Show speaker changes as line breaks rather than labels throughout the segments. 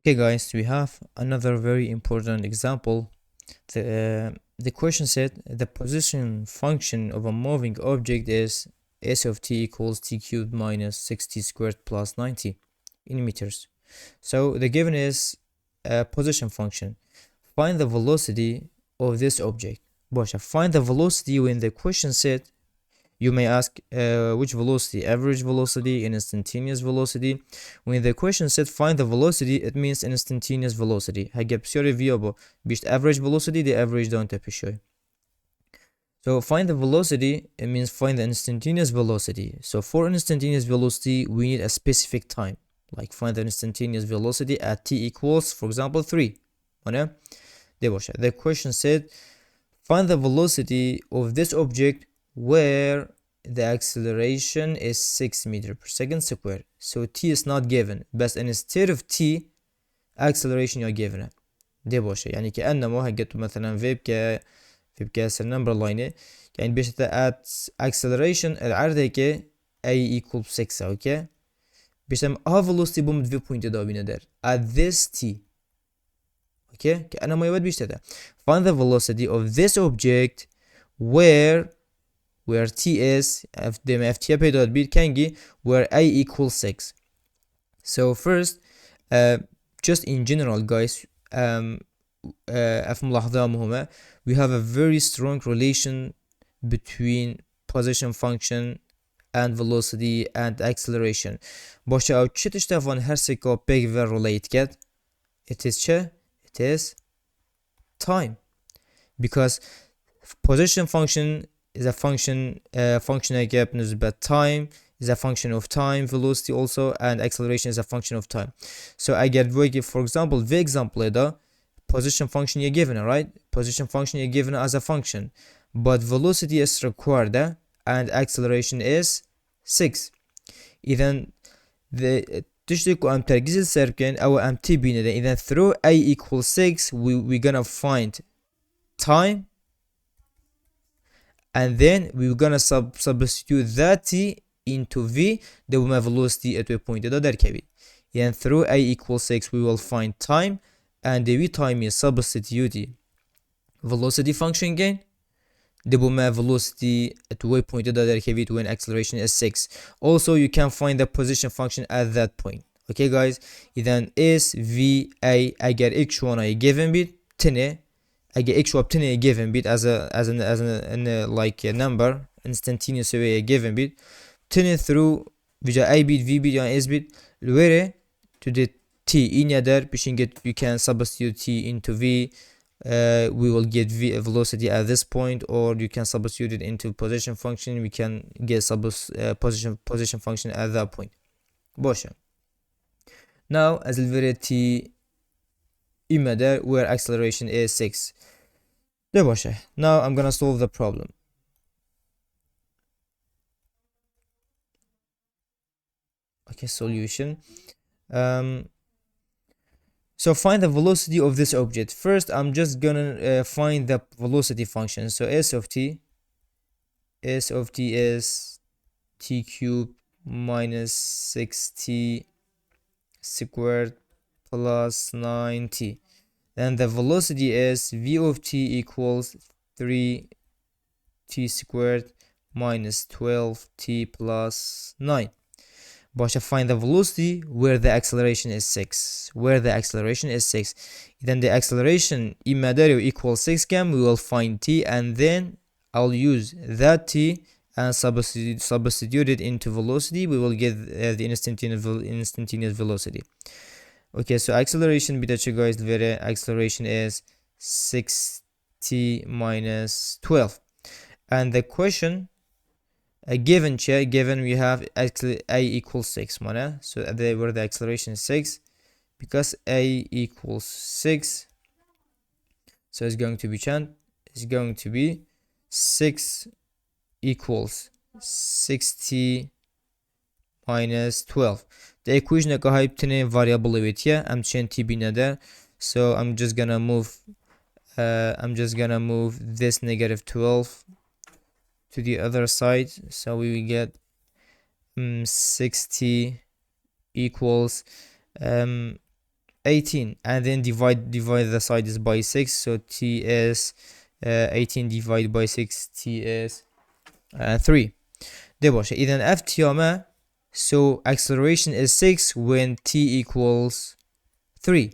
Okay, guys, we have another very important example. The question said the position function of a moving object is s of t equals t cubed minus 60 squared plus 90 in meters. So the given is a position function. Find the velocity of this object. Boşa, find the velocity when the question said you may ask which velocity, average velocity, instantaneous velocity. When the question said find the velocity, it means instantaneous velocity. هجيب بسيوري فيابو بيشت average velocity, the average don't بشوي. So find the velocity, it means find the instantaneous velocity. So for instantaneous velocity, we need a specific time. Like find the instantaneous velocity at t equals, for example, 3. The question said find the velocity of this object where the acceleration is 6 meter per second squared. So t is not given, but instead of t acceleration you're given it. دي بوشة يعني كأنما هجت مثلا في بكاس النمبر لاين يعني بيش at acceleration العرض هيك a equal 6 اوكي بيش تم velocity بوم 2 دا بينا در at this t اوكي كأنما يود بيش find the velocity of this object where t is دائما ft بيدو بيت كانجي where a equals 6. So first just in general guys ملاحظة مهمة we have a very strong relation between position function and velocity and acceleration. باشه او چه تشتفان هر سکا big و relate get it is چه it is time because position function is a function again بالنسبة time is a function of time, velocity also, and acceleration is a function of time. So I get for example the example ده position function you're given, right? Position function you're given as a function, but velocity is required and acceleration is 6. إذا تشتكو أم تركيز السركن أو أم تبين إذا through a equals 6 we're gonna find time and then we're gonna substitute that t into v the velocity at a point ده دركبي. يعني through a equals 6 we will find time and the v time is substitute velocity function gain the velocity at a point ده دركبي when acceleration is 6. Also you can find the position function at that point. Okay guys, إذا s v a أجر x1 I given bit 10 أجر x1 10 given bit as a like a number instantaneous way a given bit 10 through via a bit v bit and s bit where to the t in other pushing it you can substitute t into v. We will get v velocity at this point, or you can substitute it into position function. We can get position function at that point. Boşa. Now as الفيري t إما where acceleration is 6. ده boşa. Now I'm gonna solve the problem. Okay, solution. So find the velocity of this object. First, I'm just gonna find the velocity function. So s of t is t cubed minus 6t squared plus 9t. Then the velocity is v of t equals 3t squared minus 12t plus 9. But to find the velocity where the acceleration is 6. Where the acceleration is 6. Then the acceleration immediately equals 6 cam, we will find t and then I'll use that t and substitute it into velocity. We will get the instantaneous velocity. Okay, so acceleration guys, the acceleration is 6t minus 12. And the question given we have actually a equals 6 mana, so where the acceleration is 6 because a equals 6, so it's going to be it's going to be 6 equals 60 minus 12. The equation is variable with here. I'm changing t there, so I'm just gonna move this negative 12 to the other side, so we will get 60 equals 18, and then divide the sides by 6, so t is 18 divided by 6, t is 3 ده باشه. إذا f تيامه so acceleration is 6 when t equals 3.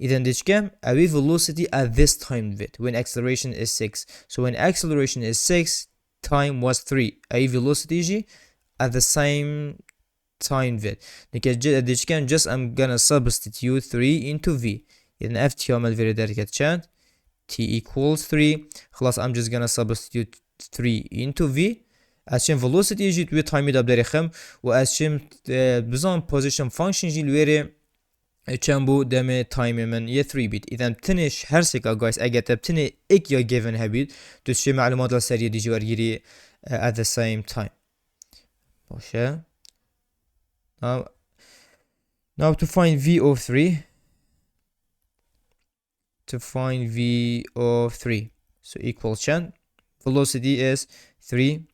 إذا ديش كم أبي velocity at this time bit when acceleration is 6. So when acceleration is 6 time was 3 أي velocity يجي at the same time bit. ديش كم just I'm gonna substitute 3 into v. إذا f تيامه الفيري درجة كان t equals 3. خلاص I'm just gonna substitute 3 into v. عشان velocity يجي توي time يدب داري خم وعشان بزان position function يجي الويري كم بو دم time من يه 3 بيت. إذا بتنش هرسكا guys أجا تبتني إك يا given هبيت تشي معلومات السرية دي جوارجيري at the same time. باشه. Now to find v of 3. To find v of 3. So equal chan. Velocity is 3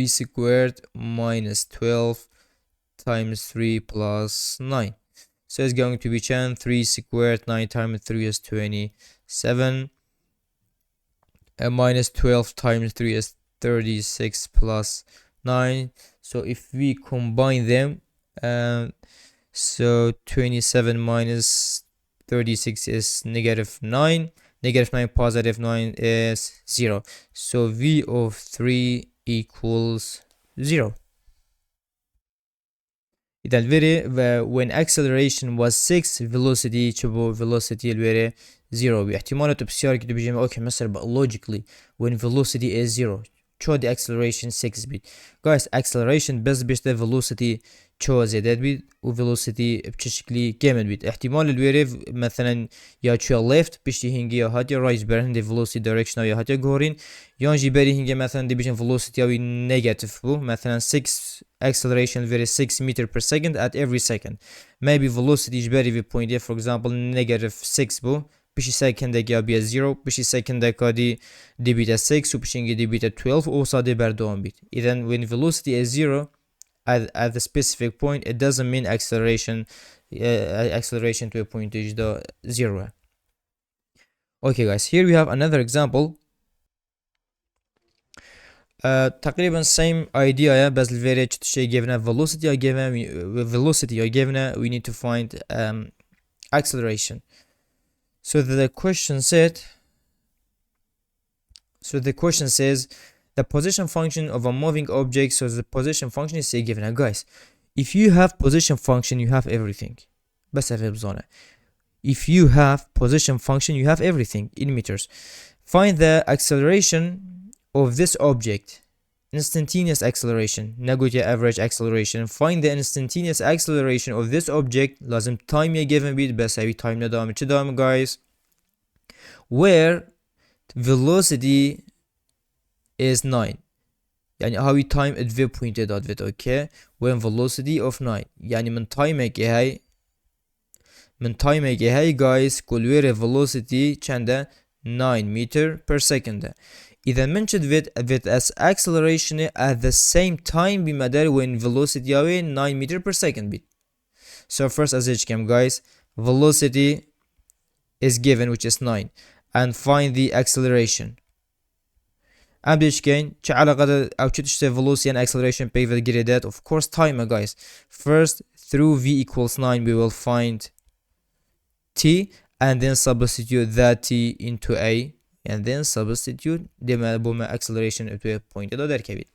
squared minus 12 times 3 plus 9. So it's going to be 3 squared, 9 times 3 is 27. And minus 12 times 3 is 36 plus 9. So if we combine them, so 27 minus 36 is negative 9. Negative 9 positive 9 is 0. So v of 3 equals 0. إذا الفيري when acceleration was 6 velocity تشوفوا velocity الفيري 0 باحتمالات بسيارة كده بيجي اوكي مثلا logically when velocity is 0 شو the acceleration 6 بيت guys acceleration بس بيشتى velocity شو زيادات بيت و velocity بشكل جامد بيت احتمال الويريف مثلا يا شو left بيشتي هنجي يا هاتي right برهن دي velocity direction يا هاتي غورين يانجي بري هنجي مثلا دي بيشن velocity يا negative بو مثلا 6 acceleration very 6 meter per second at every second maybe velocity جبري في point for example negative 6 بو بشي second يا بيا 0 بشي second كادي دي بيتا 6 وبشي دي بيتا 12 وصادي بردوان بيت إذا when velocity is 0 at the specific point it doesn't mean acceleration to a point is the 0. Okay guys, here we have another example. تقريبا same idea بس الفيري شيء given velocity or given we need to find acceleration. So the question says the position function of a moving object. So the position function is say given. Now guys, if you have position function you have everything. بس if you have position function you have everything in meters. Find the acceleration of this object. Instantaneous acceleration. Negative average acceleration. Find the instantaneous acceleration of this object. لازم time يا given بيت بس هاي time ندام كدام guys. Where velocity is 9. يعني هاوي time at v pointed at v okay. When velocity of 9. يعني من time هاي guys كل وير velocity چنده 9 meter per second. إذا منشد with as acceleration at the same time بمدار when velocity ياوي 9 meter per second بيت. So first as it came guys, velocity is given which is 9 and find the acceleration. ام ديش كاين چه علاقه او چه تشتي velocity and acceleration pay with graded of course time guys. First through v equals 9 we will find t and then substitute that t into a and then substitute دم بوما acceleration into a point ده دركبي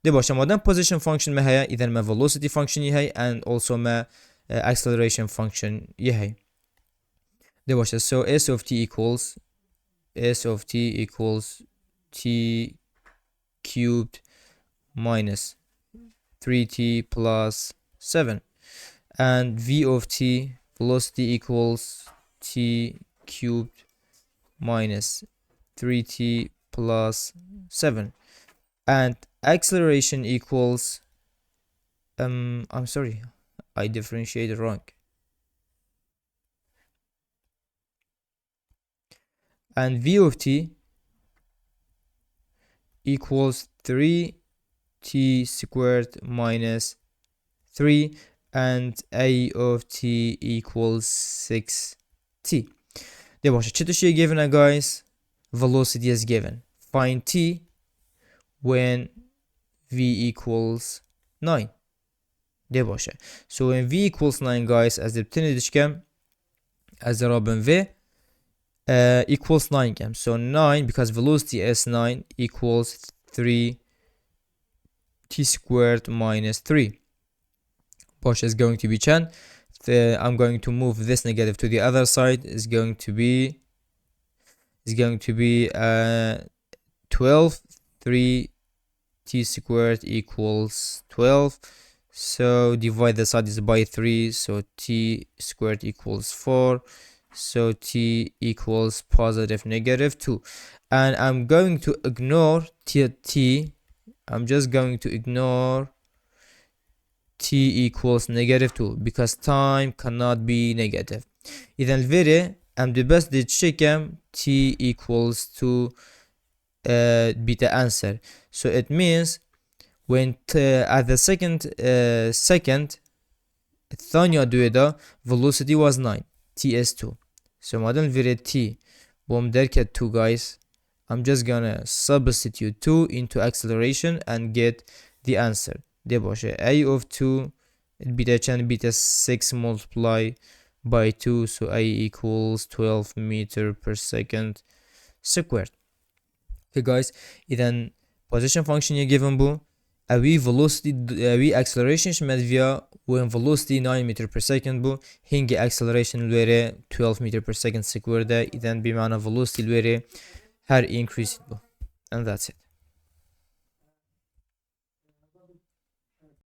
ده باشه مادام position function ما هي اذا ما velocity function هي and also ما acceleration function هي ده باشه. So s of t equals t cubed minus 3t plus 7 and v of t velocity equals t cubed minus 3t plus 7 and acceleration equals I'm sorry I differentiated wrong and v of t equals 3t squared minus 3 and a of t equals 6t. ده باشه. چه چیه given guys? Velocity is given. Find t when v equals 9. ده باشه. So when v equals 9 guys as بتني دشكم as رابن v equals 9 كم. So 9 because velocity is 9 equals 3 t squared minus 3. Bosh is going to be 10. I'm going to move this negative to the other side. Is going to be 12. 3 t squared equals 12. So divide the sides by 3. So t squared equals 4. So t equals positive negative 2. And I'm going to ignore t. I'm just going to ignore t equals negative 2 because time cannot be negative. إذا الفيري I'm the best did check t equals to beta answer. So it means when at the second الثانية دويدا velocity was 9 t is 2. So مادام الفيري t بوم دركت 2 guys, I'm just gonna substitute 2 into acceleration and get the answer. ده باشه a of 2 beta can beta 6 multiply by 2, so a equals 12 meter per second squared. Okay guys, إذن position function you given بو أوي velocity أوي acceleration شمد via when velocity 9 meter per second بو هنگي acceleration الويري 12 meter per second squared ده. إذن بمعنى velocity الويري her increase بو. And that's it.